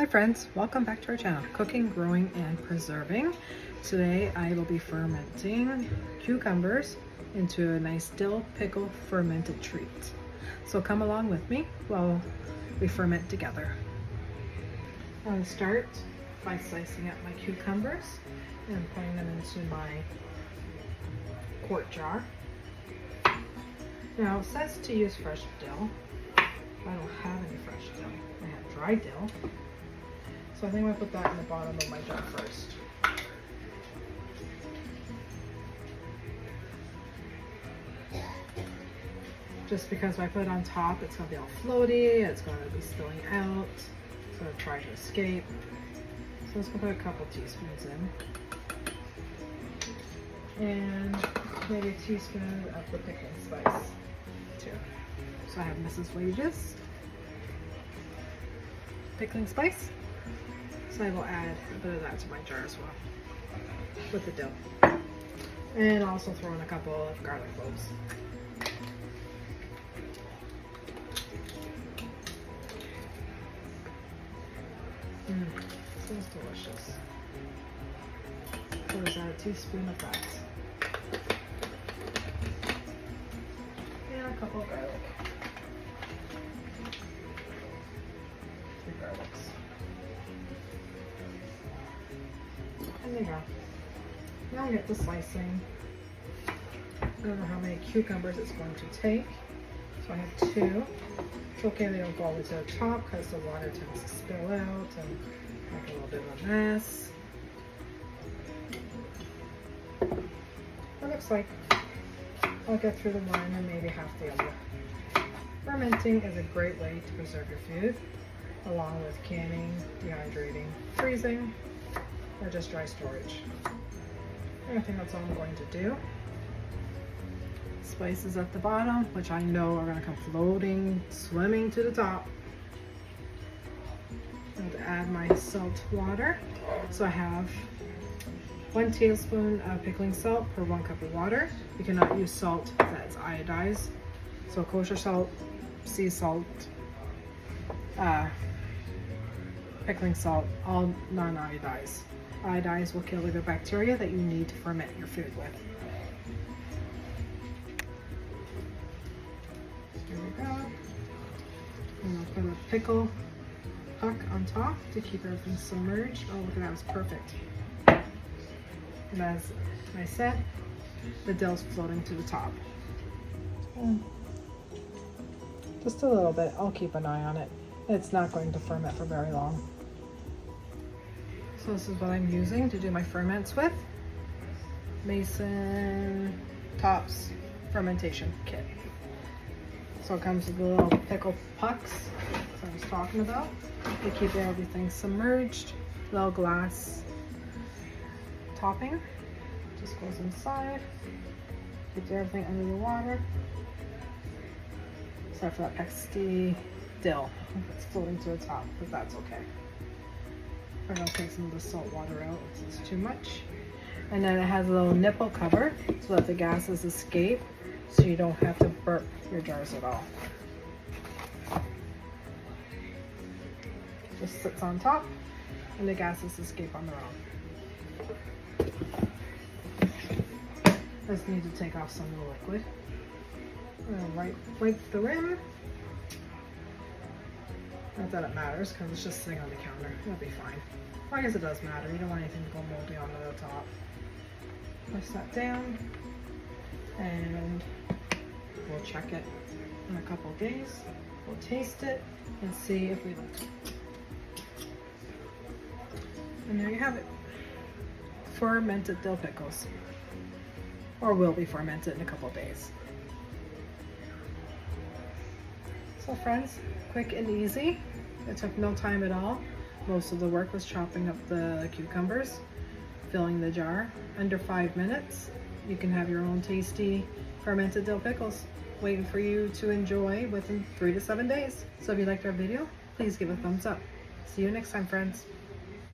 Hi friends, welcome back to our channel, Cooking, Growing, and Preserving. Today I will be fermenting cucumbers into a nice dill pickle fermented treat. So come along with me while we ferment together. I'm going to start by slicing up my cucumbers and putting them into my quart jar. Now it says to use fresh dill. I don't have any fresh dill. I have dry dill. So I think I'm going to put that in the bottom of my jar first. Just because if I put it on top, it's going to be all floaty, it's going to be spilling out, it's going to try to escape. So let's put a couple teaspoons in. And maybe a teaspoon of the pickling spice too. So I have Mrs. Wages pickling spice. So I will add a bit of that to my jar as well with the dill. And also throw in a couple of garlic cloves. Smells delicious. So there's a teaspoon of that. And a couple of garlic. 3 garlics. And there you go. Now I'll get the slicing. I don't know how many cucumbers it's going to take. So I have 2. It's okay they don't go all the way to the top because the water tends to spill out and make a little bit of a mess. It looks like I'll get through the one and maybe half the other. Fermenting is a great way to preserve your food, along with canning, dehydrating, freezing, or just dry storage. I think that's all I'm going to do. Spices at the bottom, which I know are going to come floating, swimming to the top. I'm going to add my salt water. So I have 1 tablespoon of pickling salt per 1 cup of water. You cannot use salt that's iodized. So kosher salt, sea salt, pickling salt, all non-iodized. Iodized will kill the bacteria that you need to ferment your food with. Here we go. And I'll put a pickle puck on top to keep everything submerged. Oh, look at that, it was perfect. And as I said, the dill's floating to the top. Just a little bit. I'll keep an eye on it. It's not going to ferment for very long. So this is what I'm using to do my ferments with. Mason Tops fermentation kit. So it comes with the little pickle pucks that I was talking about. They keep everything submerged. Little glass topping. Just goes inside. Keeps everything under the water. Except for that pesky dill. It's floating to the top, but that's okay. I'm going to take some of the salt water out. It's too much. And then it has a little nipple cover so that the gases escape, so you don't have to burp your jars at all. Just sits on top and the gases escape on their own. Just need to take off some of the liquid. I'm going to wipe the rim. Not that it matters because it's just sitting on the counter. It'll be fine. I guess it does matter. You don't want anything to go moldy onto the top. Push that down and we'll check it in a couple of days. We'll taste it and see if we like it. And there you have it. Fermented dill pickles. Or will be fermented in a couple of days. So friends, quick and easy. It took no time at all. Most of the work was chopping up the cucumbers, filling the jar. Under 5 minutes, you can have your own tasty fermented dill pickles waiting for you to enjoy within 3 to 7 days. So if you liked our video, please give a thumbs up. See you next time, friends.